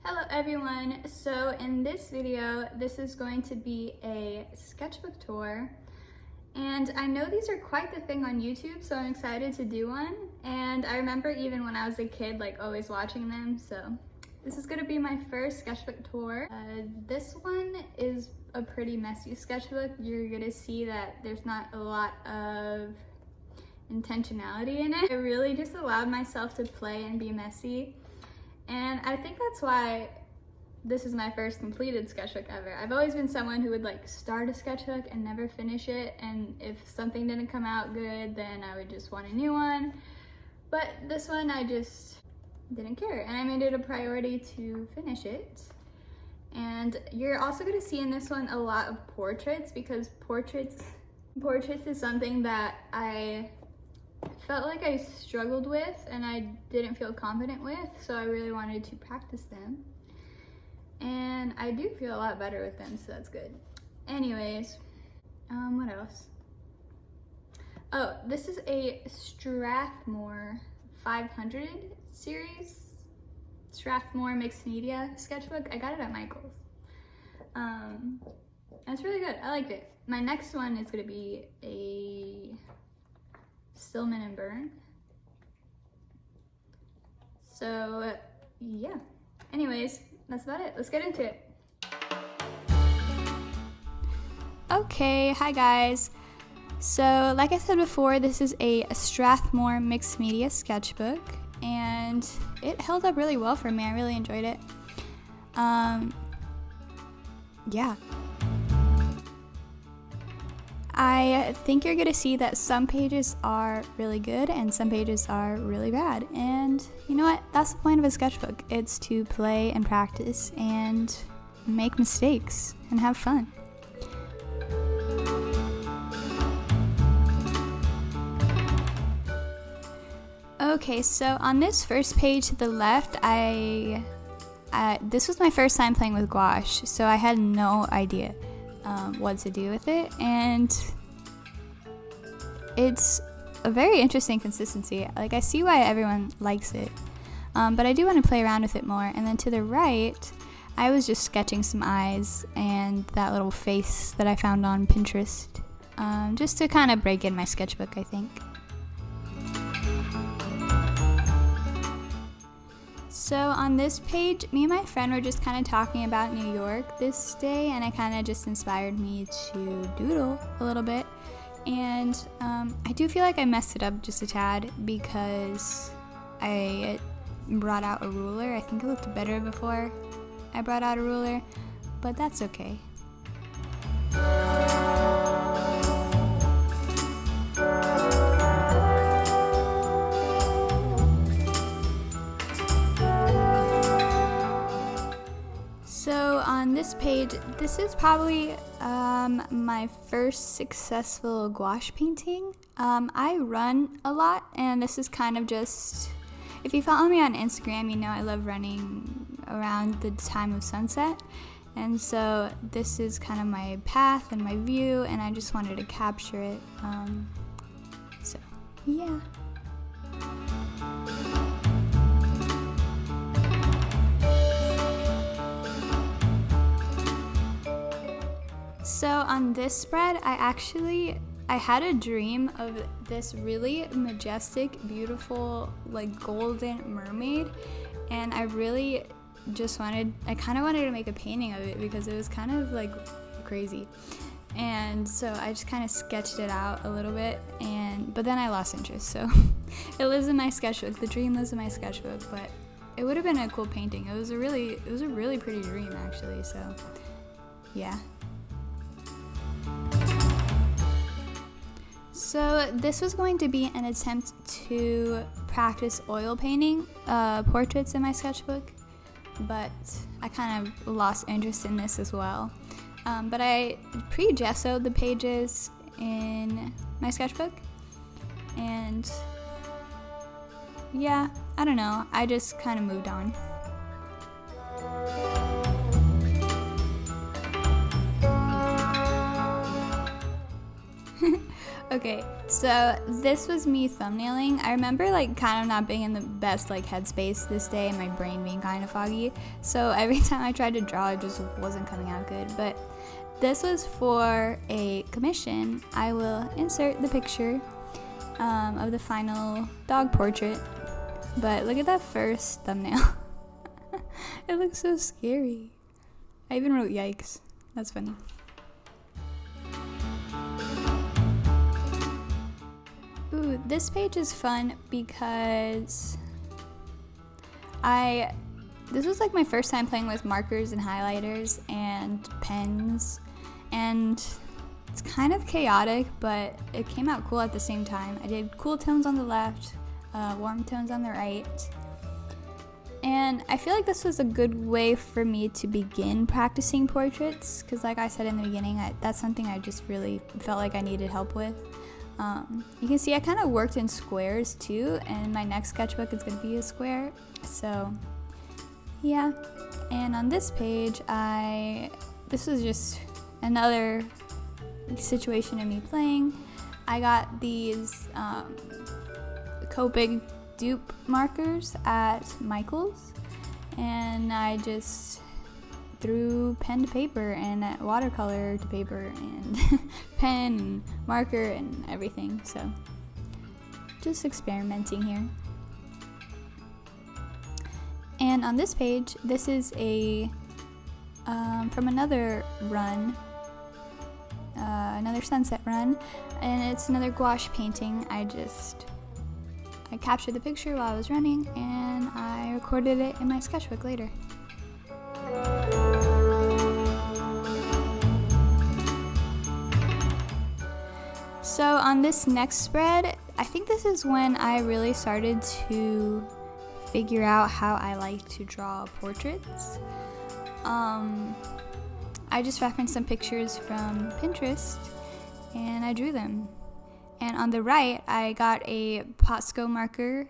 Hello everyone, so in this video, this is going to be a sketchbook tour, and I know these are quite the thing on YouTube, so I'm excited to do one. And I remember even when I was a kid, like always watching them, so this is gonna be my first sketchbook tour. This one is a pretty messy sketchbook. You're gonna see that there's not a lot of intentionality in it. I really just allowed myself to play and be messy. And I think that's why this is my first completed sketchbook ever. I've always been someone who would like start a sketchbook and never finish it, and if something didn't come out good, then I would just want a new one. But this one I just didn't care, and I made it a priority to finish it. And you're also going to see in this one a lot of portraits, because portraits is something that I felt like I struggled with and I didn't feel confident with, so I really wanted to practice them. And I do feel a lot better with them, so that's good. Anyways, what else? Oh, this is a Strathmore 500 series. Strathmore mixed media sketchbook. I got it at Michael's. It's really good. I liked it. My next one is gonna be a Stillman and Burn. So yeah, anyways, that's about it. Let's get into it. Okay, hi guys. So like I said before, this is a Strathmore mixed media sketchbook, and it held up really well for me. I really enjoyed it. Yeah. I think you're gonna see that some pages are really good and some pages are really bad. And you know what? That's the point of a sketchbook. It's to play and practice and make mistakes and have fun. Okay, so on this first page to the left, this was my first time playing with gouache, so I had no idea what to do with it, and it's a very interesting consistency. Like, I see why everyone likes it, but I do want to play around with it more. And then to the right, I was just sketching some eyes and that little face that I found on Pinterest, just to kind of break in my sketchbook, I think. So on this page, me and my friend were just kind of talking about New York this day, and it kind of just inspired me to doodle a little bit. And I do feel like I messed it up just a tad because I brought out a ruler. I think it looked better before I brought out a ruler, but that's okay. So on this page, this is probably my first successful gouache painting. I run a lot, and this is kind of just, if you follow me on Instagram, you know I love running around the time of sunset. And so this is kind of my path and my view, and I just wanted to capture it. So yeah. So on this spread, I had a dream of this really majestic, beautiful, like golden mermaid, and I really just I kind of wanted to make a painting of it because it was kind of like crazy. And so I just kind of sketched it out a little bit, but then I lost interest, so it lives in my sketchbook. The dream lives in my sketchbook, but it would have been a cool painting. It was a really pretty dream, actually, so yeah. So this was going to be an attempt to practice oil painting portraits in my sketchbook, but I kind of lost interest in this as well. But I pre-gessoed the pages in my sketchbook, and yeah, I don't know, I just kind of moved on. Okay, so this was me thumbnailing. I remember like kind of not being in the best like headspace this day and my brain being kind of foggy. So every time I tried to draw, it just wasn't coming out good. But this was for a commission. I will insert the picture of the final dog portrait. But look at that first thumbnail. It looks so scary. I even wrote yikes. That's funny. Ooh, this page is fun because this was like my first time playing with markers and highlighters and pens, and it's kind of chaotic, but it came out cool at the same time. I did cool tones on the left, warm tones on the right, and I feel like this was a good way for me to begin practicing portraits because like I said in the beginning, that's something I just really felt like I needed help with. You can see I kind of worked in squares too, and my next sketchbook is going to be a square, so yeah. And on this page, this was just another situation of me playing. I got these Copic dupe markers at Michael's, and I just threw pen to paper and watercolor to paper and pen and marker and everything, so just experimenting here. And on this page, this is a from another run, another sunset run, and it's another gouache painting. I captured the picture while I was running and I recorded it in my sketchbook later. So on this next spread, I think this is when I really started to figure out how I like to draw portraits. I just referenced some pictures from Pinterest and I drew them. And on the right, I got a Posco marker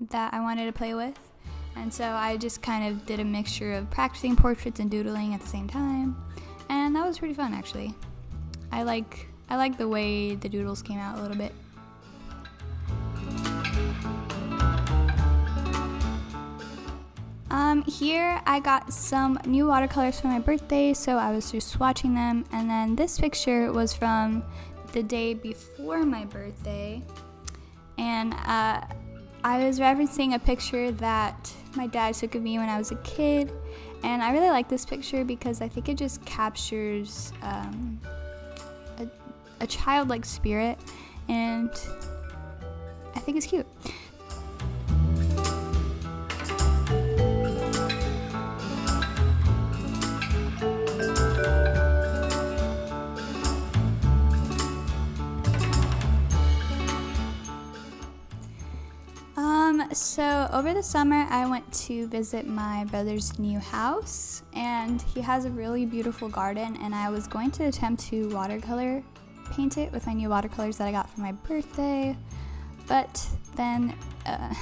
that I wanted to play with. And so I just kind of did a mixture of practicing portraits and doodling at the same time. And that was pretty fun, actually. I like the way the doodles came out a little bit. Here I got some new watercolors for my birthday, so I was just swatching them. And then this picture was from the day before my birthday. And I was referencing a picture that my dad took of me when I was a kid. And I really like this picture because I think it just captures a childlike spirit, and I think it's cute. So over the summer I went to visit my brother's new house, and he has a really beautiful garden, and I was going to attempt to watercolor paint it with my new watercolors that I got for my birthday, but then I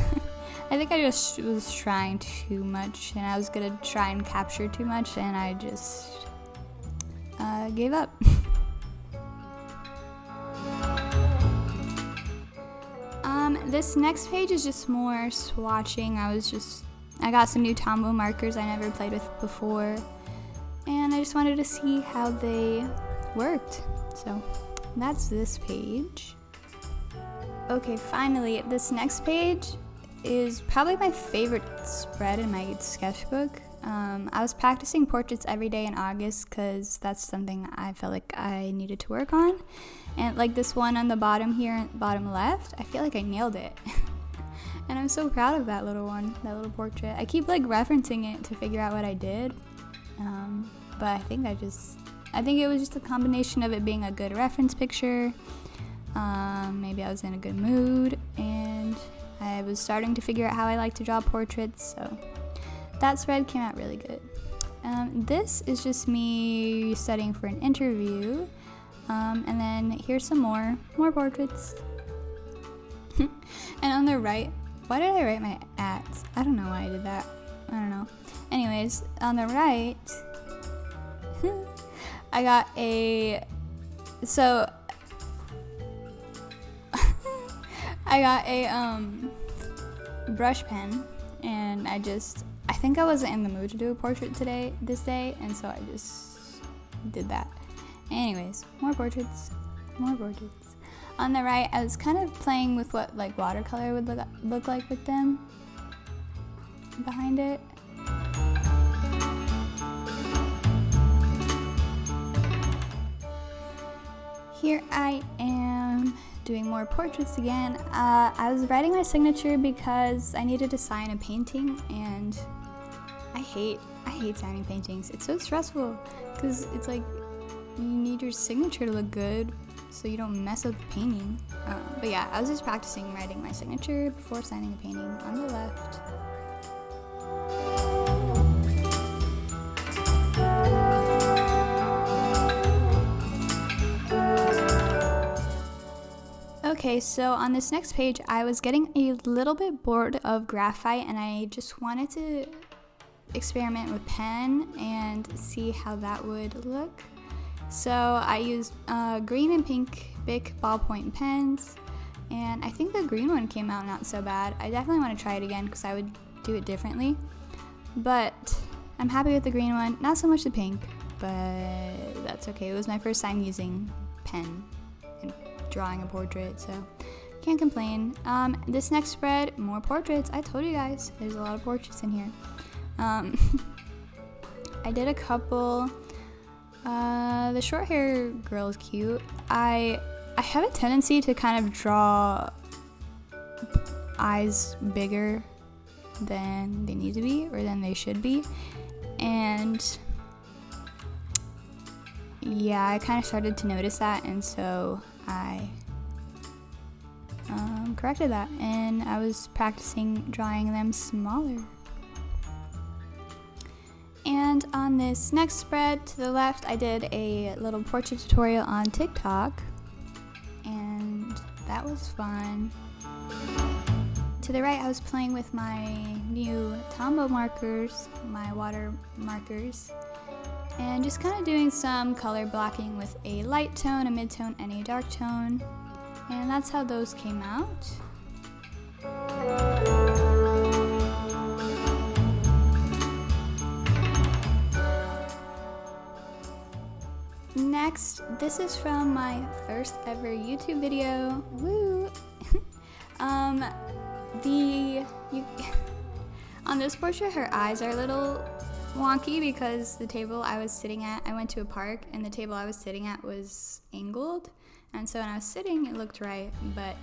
think I just was trying too much, and I was gonna try and capture too much, and I just gave up. This next page is just more swatching. I got some new Tombow markers I never played with before, and I just wanted to see how they worked. So that's this page. Okay, finally, this next page is probably my favorite spread in my sketchbook. I was practicing portraits every day in August because that's something I felt like I needed to work on. And like this one on the bottom here, bottom left, I feel like I nailed it. And I'm so proud of that little one, that little portrait. I keep like referencing it to figure out what I did. But I think it was just a combination of it being a good reference picture. Maybe I was in a good mood, and I was starting to figure out how I like to draw portraits, so that spread came out really good. This is just me studying for an interview, and then here's some more portraits. And on the right, why did I write my ats? I don't know why I did that. I don't know. Anyways, on the right, I got so I got a brush pen, and I think I wasn't in the mood to do a portrait this day, and so I just did that. Anyways, more portraits. On the right, I was kind of playing with what like watercolor would look like with them behind it. Here I am doing more portraits again. I was writing my signature because I needed to sign a painting, and I hate signing paintings. It's so stressful because it's like you need your signature to look good so you don't mess up the painting. But yeah, I was just practicing writing my signature before signing a painting on the left. Okay, so on this next page, I was getting a little bit bored of graphite, and I just wanted to experiment with pen and see how that would look. So I used green and pink Bic ballpoint pens, and I think the green one came out not so bad. I definitely want to try it again because I would do it differently, but I'm happy with the green one. Not so much the pink, but that's okay. It was my first time using pen and drawing a portrait, so can't complain. This next spread, more portraits. I told you guys, there's a lot of portraits in here. I did a couple. The short hair girl is cute. I have a tendency to kind of draw eyes bigger than they need to be or than they should be, and yeah, I kind of started to notice that, and so I corrected that, and I was practicing drawing them smaller. And on this next spread to the left, I did a little portrait tutorial on TikTok, and that was fun. To the right, I was playing with my new Tombow markers, my water markers, and just kind of doing some color blocking with a light tone, a mid-tone, and a dark tone. And that's how those came out. Next, this is from my first ever YouTube video. Woo! On this portrait, her eyes are a little wonky because the table I was sitting at, I went to a park, and the table I was sitting at was angled, and so when I was sitting it looked right, but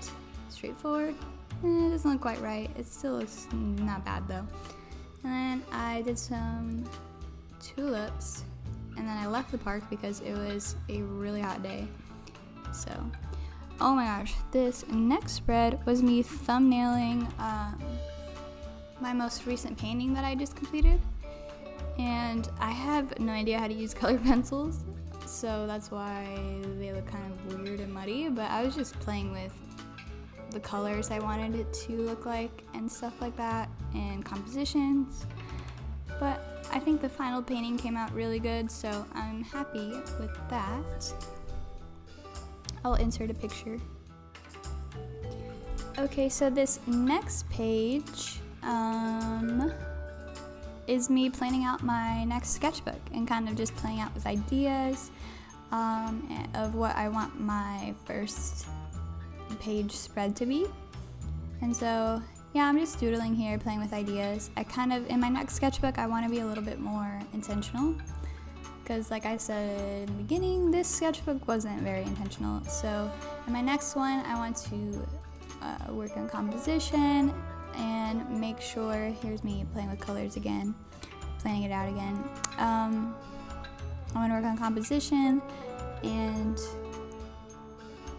straightforward, it doesn't look quite right. It still looks not bad though. And then I did some tulips, and then I left the park because it was a really hot day. So, oh my gosh, this next spread was me thumbnailing my most recent painting that I just completed. And I have no idea how to use colored pencils, so that's why they look kind of weird and muddy, but I was just playing with the colors I wanted it to look like and stuff like that, and compositions. But I think the final painting came out really good, so I'm happy with that. I'll insert a picture. Okay, so this next page is me planning out my next sketchbook and kind of just playing out with ideas of what I want my first page spread to be. And so yeah, I'm just doodling here, playing with ideas. In my next sketchbook, I want to be a little bit more intentional, because like I said in the beginning, this sketchbook wasn't very intentional. So in my next one, I want to work on composition and make sure, here's me playing with colors again, planning it out again. I want to work on composition and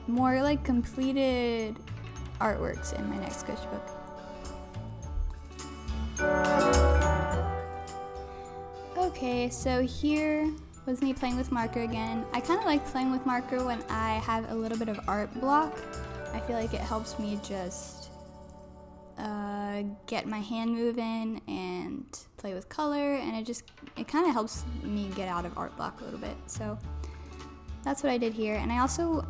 more like completed artworks in my next sketchbook. Okay, so here was me playing with marker again. I kind of like playing with marker when I have a little bit of art block. I feel like it helps me just get my hand moving and play with color, and it kind of helps me get out of art block a little bit. So that's what I did here. And I also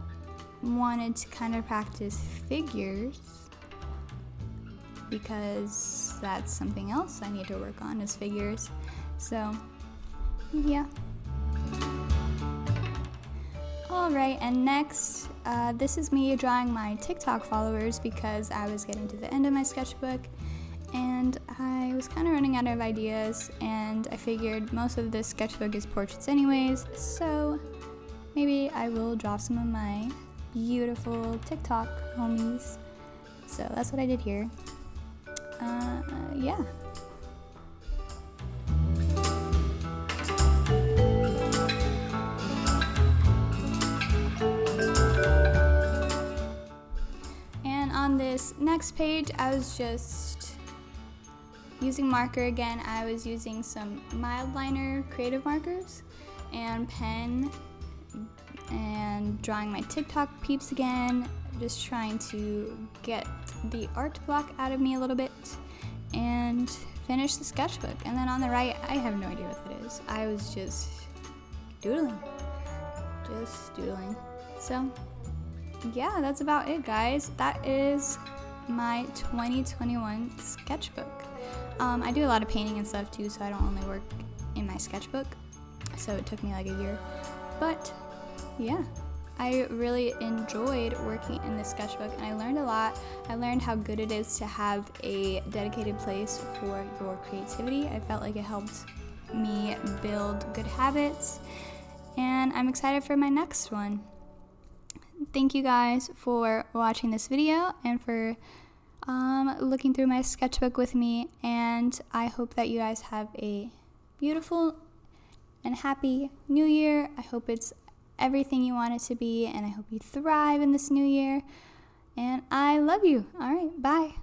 wanted to kind of practice figures, because that's something else I need to work on is figures. So yeah. Alright, and next, this is me drawing my TikTok followers because I was getting to the end of my sketchbook and I was kind of running out of ideas, and I figured most of this sketchbook is portraits anyways, so maybe I will draw some of my beautiful TikTok homies. So that's what I did here. Yeah. And on this next page, I was just using marker again. I was using some mild liner creative markers and pen and drawing my TikTok peeps again, just trying to get the art block out of me a little bit and finish the sketchbook. And then on the right, I have no idea what it is. I was just doodling. So yeah, that's about it, guys. That is my 2021 sketchbook. I do a lot of painting and stuff too, so I don't only work in my sketchbook, so it took me like a year. But yeah, I really enjoyed working in this sketchbook, and I learned a lot. I learned how good it is to have a dedicated place for your creativity. I felt like it helped me build good habits, and I'm excited for my next one. Thank you guys for watching this video and for looking through my sketchbook with me, and I hope that you guys have a beautiful and happy new year. I hope it's everything you want it to be, and I hope you thrive in this new year, and I love you. All right, bye.